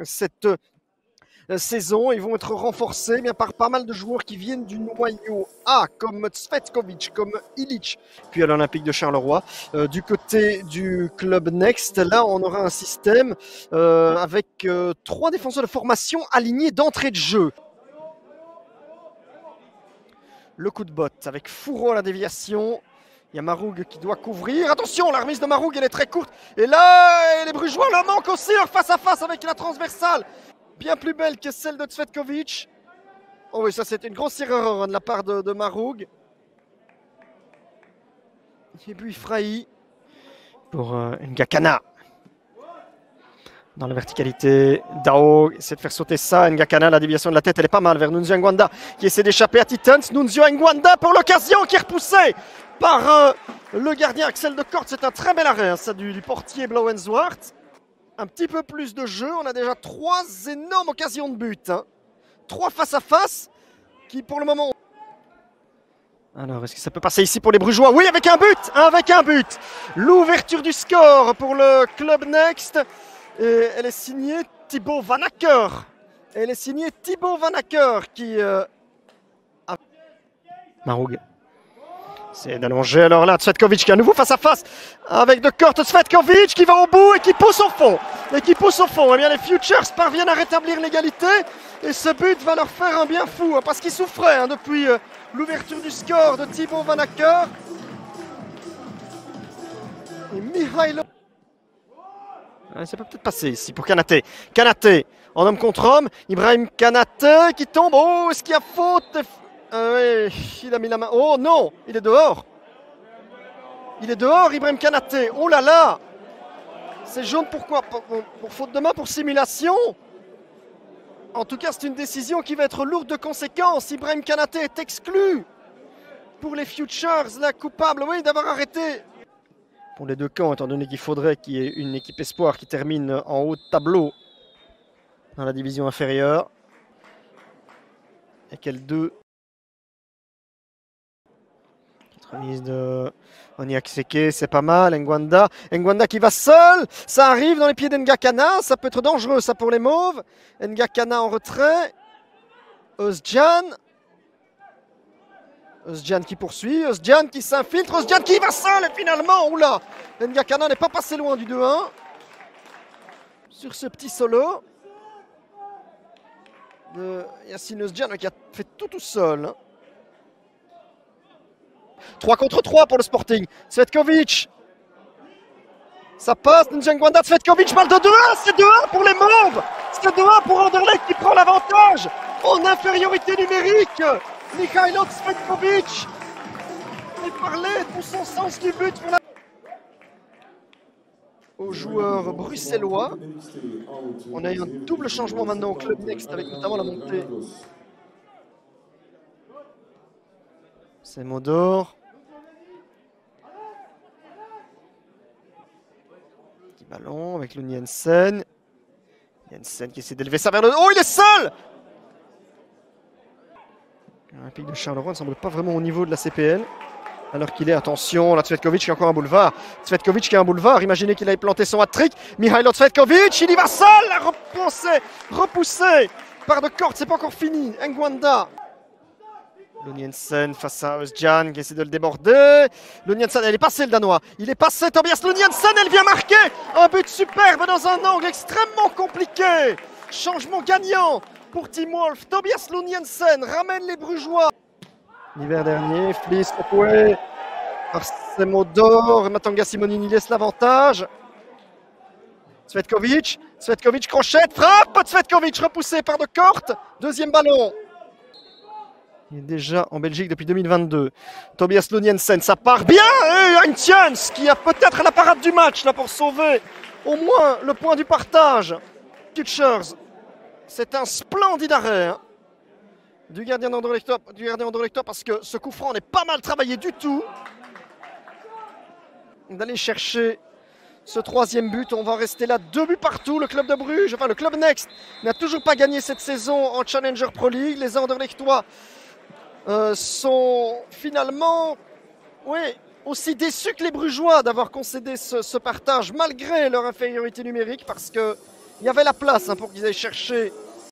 cette saison. Ils vont être renforcés bien par pas mal de joueurs qui viennent du noyau A, comme Cvetkovic, comme Ilic, puis à l'Olympique de Charleroi. Du côté du club Next, là, on aura un système avec 3 défenseurs de formation alignés d'entrée de jeu. Le coup de botte avec Fourreau à la déviation. Il y a Maroug qui doit couvrir. Attention, la remise de Maroug, elle est très courte. Et là, les Brugeois le manquent aussi, leur face à face avec la transversale. Bien plus belle que celle de Cvetkovic. Oh oui, ça c'était une grosse erreur de la part de Maroug. Et puis Frahi pour Ngakana. Dans la verticalité, Dao essaie de faire sauter ça. Ngakana, la déviation de la tête, elle est pas mal vers Nunzio Ngwanda qui essaie d'échapper à Titans. Nunzio Ngwanda pour l'occasion qui est repoussé par le gardien Axel de Kort. C'est un très bel arrêt, hein, ça du portier Blauenswart. Un petit peu plus de jeu. On a déjà 3 énormes occasions de but. Hein. 3 face à face qui pour le moment... Alors, est-ce que ça peut passer ici pour les Brugeois? Oui, avec un but. Avec un but. L'ouverture du score pour le club Next. Et elle est signée Thibaut Van Acker. Elle est signée Thibaut Van Acker qui... Maroug. C'est d'allonger alors là, Cvetkovic qui est à nouveau face à face avec de Kort. Cvetkovic qui va au bout et qui pousse au fond. Et qui pousse au fond. Eh bien les Futures parviennent à rétablir l'égalité. Et ce but va leur faire un bien fou. Hein, parce qu'ils souffraient hein, depuis l'ouverture du score de Thibaut Van Acker. Et Mihailo. Ça peut peut-être passer ici pour Kanaté. Kanaté en homme contre homme. Ibrahim Kanaté qui tombe. Oh, est-ce qu'il y a faute? Oui, il a mis la main. Oh non, il est dehors. Il est dehors, Ibrahim Kanaté. Oh là là. C'est jaune pourquoi pour faute de main, pour simulation. En tout cas, c'est une décision qui va être lourde de conséquences. Ibrahim Kanaté est exclu. Pour les Futures, la coupable, oui, d'avoir arrêté. Pour les deux camps, étant donné qu'il faudrait qu'il y ait une équipe espoir qui termine en haut de tableau dans la division inférieure. Et quelle deux. Remise de Oniakseke, c'est pas mal. Ngwanda qui va seul. Ça arrive dans les pieds d'Ngakana. Ça peut être dangereux, ça, pour les Mauves. Ngakana en retrait. Özcan qui poursuit. Özcan qui s'infiltre. Özcan qui va seul. Et finalement, oula, Ngakana n'est pas passé loin du 2-1. Sur ce petit solo de Yassine Özcan qui a fait tout seul. Hein. 3 contre 3 pour le Sporting. Cvetkovic. Ça passe. Ngwanda, Cvetkovic, balle de 2-1. C'est 2-1 pour les Mauves. C'est 2-1 pour Anderlecht qui prend l'avantage. En infériorité numérique. Mihailo Cvetkovic. Il parlait de son sens du but pour la... Aux joueurs bruxellois. On a eu un double changement maintenant au club Next avec notamment la montée. C'est Modor. Petit ballon avec le Jensen. Jensen qui essaie d'élever ça vers le... Oh, il est seul! L'Olympique de Charleroi ne semble pas vraiment au niveau de la CPL. Alors qu'il est, attention, là, Cvetkovic qui a encore un boulevard. Cvetkovic qui a un boulevard. Imaginez qu'il avait planté son hat-trick. Mihailo Cvetkovic, il y va seul! Repoussé par de Kort, c'est pas encore fini. Ngwanda. Luniensen face à Özcan qui essaie de le déborder. Luniensen, elle est passée le Danois. Il est passé, Tobias Luniensen, elle vient marquer un but superbe dans un angle extrêmement compliqué. Changement gagnant pour Team Wolf. Tobias Luniensen ramène les Brugeois. L'hiver dernier, Fliss, Opoué, Arsemodor, Matanga Simonini laisse l'avantage. Cvetkovic, crochette, frappe, Cvetkovic repoussé par de Kort. Deuxième ballon. Il est déjà en Belgique depuis 2022. Tobias Luniensen, ça part bien. Et Heintiens qui a peut-être la parade du match là pour sauver au moins le point du partage. Futures, c'est un splendide arrêt hein, du gardien d'Anderlecht parce que ce coup franc n'est pas mal travaillé du tout. D'aller chercher ce troisième but, on va rester là 2 buts partout. Le club de Bruges, enfin le club Next n'a toujours pas gagné cette saison en Challenger Pro League. Les Anderlechtois sont finalement aussi déçus que les Brugeois d'avoir concédé ce partage malgré leur infériorité numérique parce que Il y avait la place hein, pour qu'ils aillent chercher